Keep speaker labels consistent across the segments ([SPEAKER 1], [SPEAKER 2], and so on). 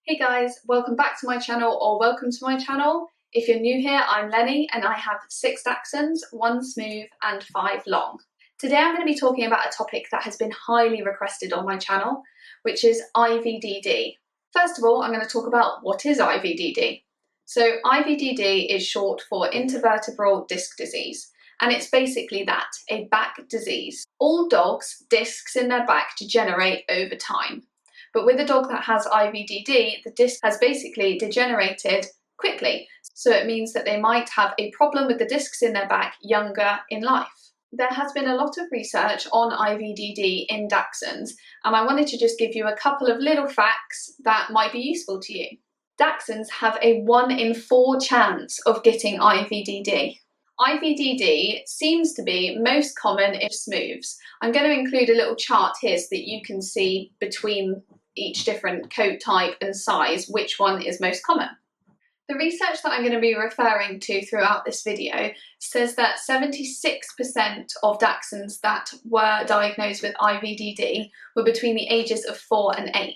[SPEAKER 1] Hey guys, welcome back to my channel, or welcome to my channel. If you're new here, I'm Lenny and I have 6 Dachshunds, 1 smooth and 5 long. Today I'm going to be talking about a topic that has been highly requested on my channel, which is IVDD. First of all, I'm going to talk about what is IVDD. So IVDD is short for intervertebral disc disease, and it's basically that, a back disease. All dogs' discs in their back degenerate over time. But with a dog that has IVDD, the disc has basically degenerated quickly. So it means that they might have a problem with the discs in their back younger in life. There has been a lot of research on IVDD in Dachshunds, and I wanted to just give you a couple of little facts that might be useful to you. Dachshunds have a 1 in 4 chance of getting IVDD. IVDD seems to be most common in smooths. I'm going to include a little chart here so that you can see between each different coat type and size which one is most common. The research that I'm going to be referring to throughout this video says that 76% of Dachshunds that were diagnosed with IVDD were between the ages of 4 and 8.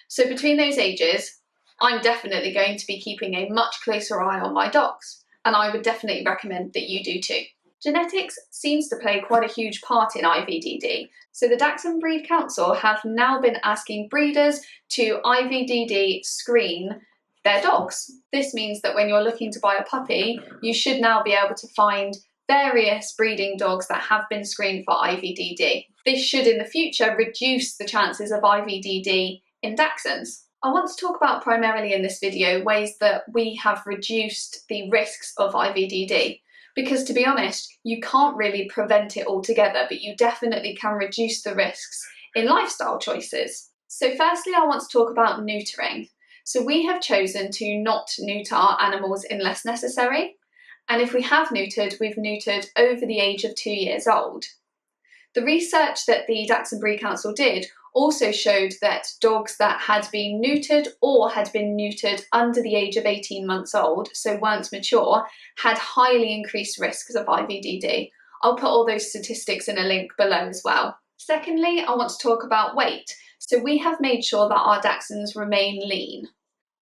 [SPEAKER 1] So between those ages, I'm definitely going to be keeping a much closer eye on my dogs, and I would definitely recommend that you do too. Genetics seems to play quite a huge part in IVDD, so the Dachshund Breed Council have now been asking breeders to IVDD screen their dogs. This means that when you're looking to buy a puppy, you should now be able to find various breeding dogs that have been screened for IVDD. This should in the future reduce the chances of IVDD in Dachshunds. I want to talk about primarily in this video ways that we have reduced the risks of IVDD. Because to be honest, you can't really prevent it altogether, but you definitely can reduce the risks in lifestyle choices. So firstly, I want to talk about neutering. So we have chosen to not neuter our animals unless necessary. And if we have neutered, we've neutered over the age of 2 years old. The research that the Dachshund Breed Council did also showed that dogs that had been neutered or had been neutered under the age of 18 months old, so weren't mature, had highly increased risks of IVDD. I'll put all those statistics in a link below as well. Secondly, I want to talk about weight. So we have made sure that our Dachshunds remain lean.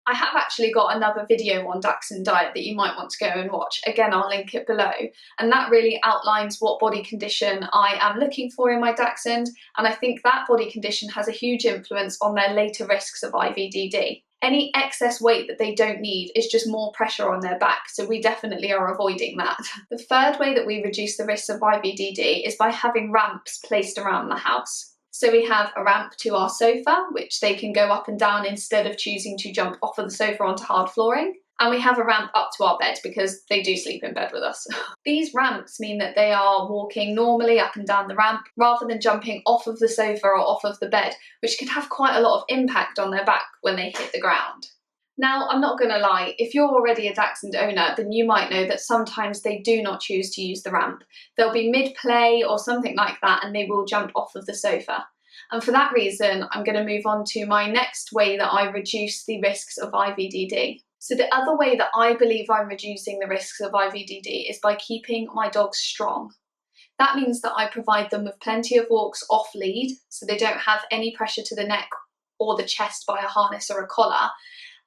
[SPEAKER 1] I have actually got another video on Dachshund diet that you might want to go and watch. Again, I'll link it below. And that really outlines what body condition I am looking for in my Dachshund. And I think that body condition has a huge influence on their later risks of IVDD. Any excess weight that they don't need is just more pressure on their back, so we definitely are avoiding that. The third way that we reduce the risks of IVDD is by having ramps placed around the house. So we have a ramp to our sofa, which they can go up and down instead of choosing to jump off of the sofa onto hard flooring. And we have a ramp up to our bed because they do sleep in bed with us. These ramps mean that they are walking normally up and down the ramp rather than jumping off of the sofa or off of the bed, which can have quite a lot of impact on their back when they hit the ground. Now, I'm not going to lie, if you're already a Dachshund owner, then you might know that sometimes they do not choose to use the ramp. They'll be mid-play or something like that and they will jump off of the sofa. And for that reason, I'm going to move on to my next way that I reduce the risks of IVDD. So the other way that I believe I'm reducing the risks of IVDD is by keeping my dogs strong. That means that I provide them with plenty of walks off lead, so they don't have any pressure to the neck or the chest by a harness or a collar,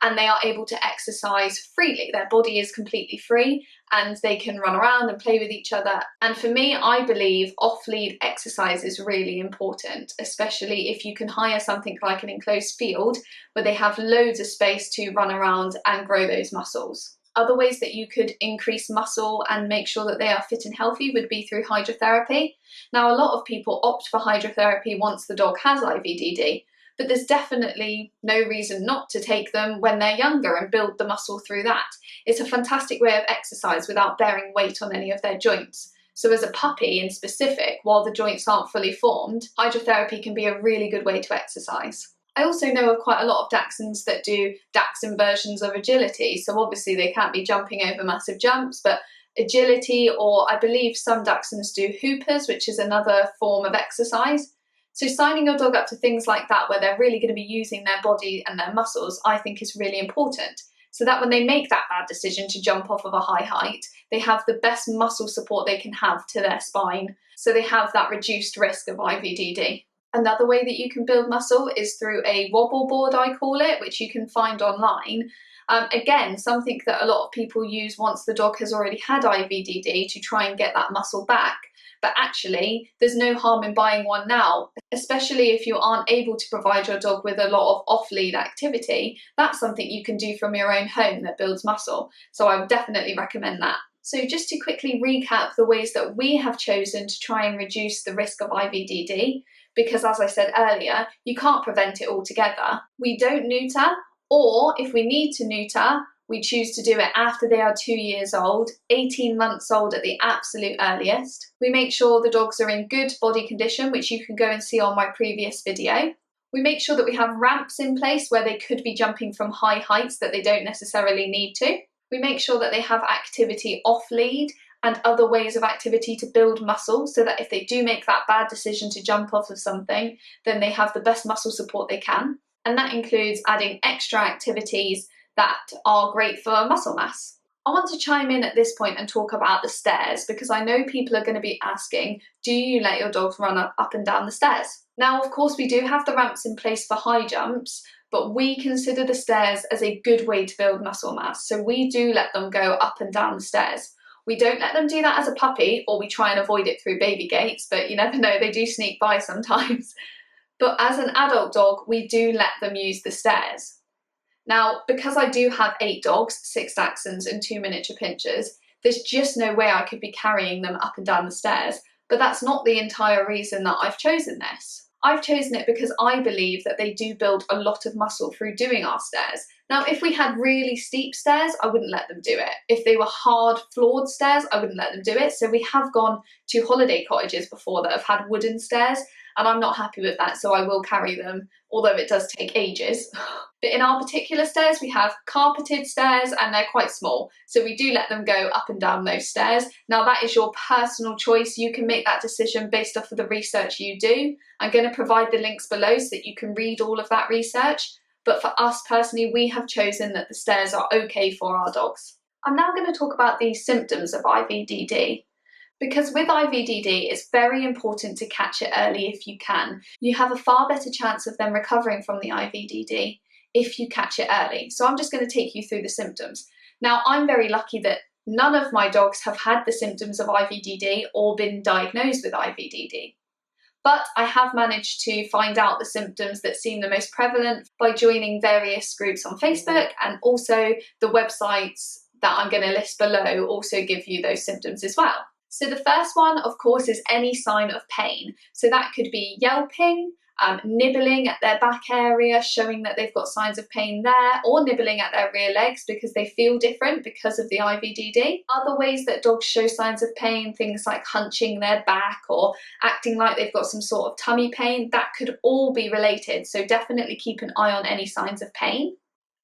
[SPEAKER 1] and they are able to exercise freely. Their body is completely free and they can run around and play with each other. And for me, I believe off-lead exercise is really important, especially if you can hire something like an enclosed field where they have loads of space to run around and grow those muscles. Other ways that you could increase muscle and make sure that they are fit and healthy would be through hydrotherapy. Now, a lot of people opt for hydrotherapy once the dog has IVDD, but there's definitely no reason not to take them when they're younger and build the muscle through that. It's a fantastic way of exercise without bearing weight on any of their joints. So as a puppy in specific, while the joints aren't fully formed, hydrotherapy can be a really good way to exercise. I also know of quite a lot of Dachshunds that do Dachshund versions of agility, so obviously they can't be jumping over massive jumps, but agility, or I believe some Dachshunds do hoopers, which is another form of exercise. So signing your dog up to things like that, where they're really going to be using their body and their muscles, I think is really important. So that when they make that bad decision to jump off of a high height, they have the best muscle support they can have to their spine. So they have that reduced risk of IVDD. Another way that you can build muscle is through a wobble board, I call it, which you can find online. Again, something that a lot of people use once the dog has already had IVDD to try and get that muscle back. But actually, there's no harm in buying one now, especially if you aren't able to provide your dog with a lot of off-lead activity. That's something you can do from your own home that builds muscle. So I would definitely recommend that. So just to quickly recap the ways that we have chosen to try and reduce the risk of IVDD, because as I said earlier, you can't prevent it altogether. We don't neuter, or if we need to neuter, we choose to do it after they are 2 years old, 18 months old at the absolute earliest. We make sure the dogs are in good body condition, which you can go and see on my previous video. We make sure that we have ramps in place where they could be jumping from high heights that they don't necessarily need to. We make sure that they have activity off lead and other ways of activity to build muscle, so that if they do make that bad decision to jump off of something, then they have the best muscle support they can. And that includes adding extra activities that are great for muscle mass. I want to chime in at this point and talk about the stairs, because I know people are going to be asking, do you let your dogs run up and down the stairs? Now, of course, we do have the ramps in place for high jumps, but we consider the stairs as a good way to build muscle mass. So we do let them go up and down the stairs. We don't let them do that as a puppy, or we try and avoid it through baby gates, but you never know, they do sneak by sometimes. But as an adult dog, we do let them use the stairs. Now, because I do have 8 dogs, 6 Dachshunds and 2 miniature pinchers, there's just no way I could be carrying them up and down the stairs. But that's not the entire reason that I've chosen this. I've chosen it because I believe that they do build a lot of muscle through doing our stairs. Now, if we had really steep stairs, I wouldn't let them do it. If they were hard floored stairs, I wouldn't let them do it. So we have gone to holiday cottages before that have had wooden stairs, and I'm not happy with that, so I will carry them, although it does take ages. But in our particular stairs, we have carpeted stairs and they're quite small, so we do let them go up and down those stairs. Now, that is your personal choice. You can make that decision based off of the research you do. I'm going to provide the links below so that you can read all of that research. But for us personally, we have chosen that the stairs are okay for our dogs. I'm now going to talk about the symptoms of IVDD. Because with IVDD, it's very important to catch it early if you can. You have a far better chance of them recovering from the IVDD if you catch it early. So I'm just going to take you through the symptoms. Now, I'm very lucky that none of my dogs have had the symptoms of IVDD or been diagnosed with IVDD. But I have managed to find out the symptoms that seem the most prevalent by joining various groups on Facebook, and also the websites that I'm going to list below also give you those symptoms as well. So the first one, of course, is any sign of pain. So that could be yelping, nibbling at their back area, showing that they've got signs of pain there, or nibbling at their rear legs because they feel different because of the IVDD. Other ways that dogs show signs of pain, things like hunching their back or acting like they've got some sort of tummy pain, that could all be related. So definitely keep an eye on any signs of pain.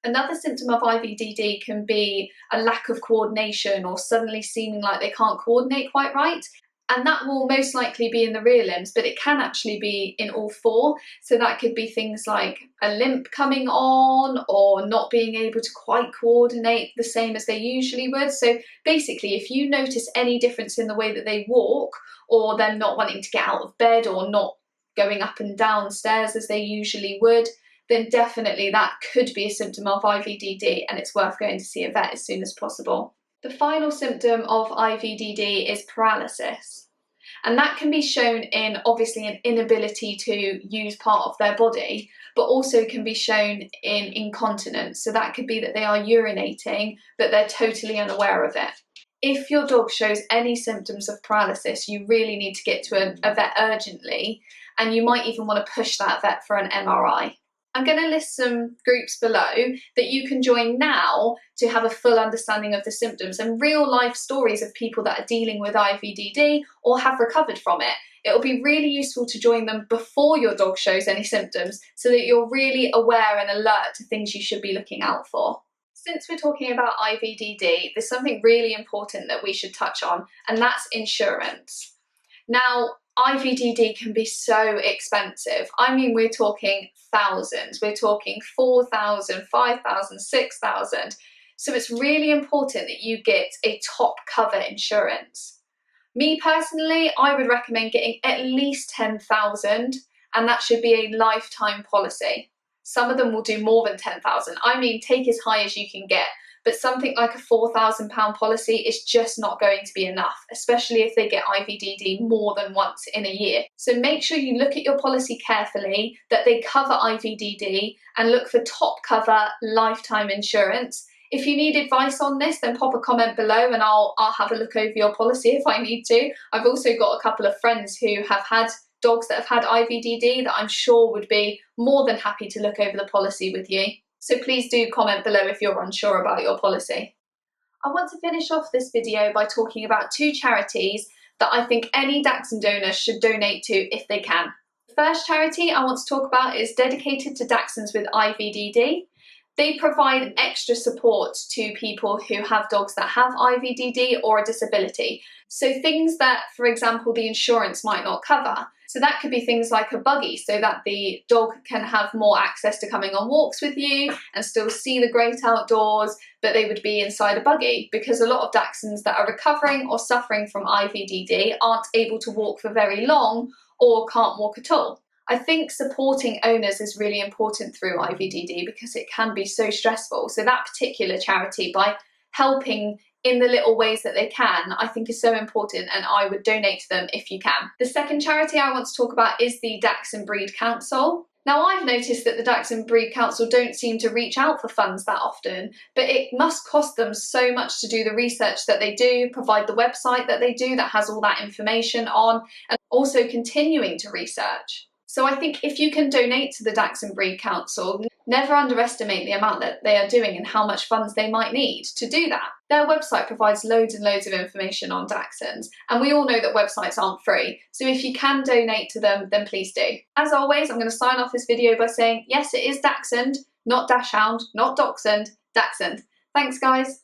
[SPEAKER 1] Another symptom of IVDD can be a lack of coordination or suddenly seeming like they can't coordinate quite right. And that will most likely be in the rear limbs, but it can actually be in all 4. So that could be things like a limp coming on, or not being able to quite coordinate the same as they usually would. So basically, if you notice any difference in the way that they walk, or them not wanting to get out of bed, or not going up and down stairs as they usually would, then definitely that could be a symptom of IVDD, and it's worth going to see a vet as soon as possible. The final symptom of IVDD is paralysis, and that can be shown in obviously an inability to use part of their body, but also can be shown in incontinence. So that could be that they are urinating, but they're totally unaware of it. If your dog shows any symptoms of paralysis, you really need to get to a vet urgently, and you might even want to push that vet for an MRI. I'm going to list some groups below that you can join now to have a full understanding of the symptoms and real life stories of people that are dealing with IVDD or have recovered from it. It'll be really useful to join them before your dog shows any symptoms, so that you're really aware and alert to things you should be looking out for. Since we're talking about IVDD, there's something really important that we should touch on, and that's insurance. Now, IVDD can be so expensive. I mean, we're talking thousands. We're talking 4,000, 5,000, 6,000. So it's really important that you get a top cover insurance. Me personally, I would recommend getting at least 10,000, and that should be a lifetime policy. Some of them will do more than 10,000. I mean, take as high as you can get, but something like a £4,000 policy is just not going to be enough, especially if they get IVDD more than once in a year. So make sure you look at your policy carefully, that they cover IVDD, and look for top cover lifetime insurance. If you need advice on this, then pop a comment below and I'll have a look over your policy if I need to. I've also got a couple of friends who have had dogs that have had IVDD that I'm sure would be more than happy to look over the policy with you. So please do comment below if you're unsure about your policy. I want to finish off this video by talking about 2 charities that I think any Dachshund owner should donate to if they can. The first charity I want to talk about is dedicated to Dachshunds with IVDD. They provide extra support to people who have dogs that have IVDD or a disability. So things that, for example, the insurance might not cover. So that could be things like a buggy, so that the dog can have more access to coming on walks with you and still see the great outdoors, but they would be inside a buggy, because a lot of Dachshunds that are recovering or suffering from IVDD aren't able to walk for very long or can't walk at all. I think supporting owners is really important through IVDD because it can be so stressful. So that particular charity, by helping in the little ways that they can, I think is so important, and I would donate to them if you can. The second charity I want to talk about is the Dachshund Breed Council. Now, I've noticed that the Dachshund Breed Council don't seem to reach out for funds that often, but it must cost them so much to do the research that they do, provide the website that they do that has all that information on, and also continuing to research. So I think if you can donate to the Dachshund Breed Council, never underestimate the amount that they are doing and how much funds they might need to do that. Their website provides loads and loads of information on Dachshunds, and we all know that websites aren't free. So if you can donate to them, then please do. As always, I'm going to sign off this video by saying, yes, it is Dachshund, not Dachshund, not Dachshund, Dachshund. Thanks, guys.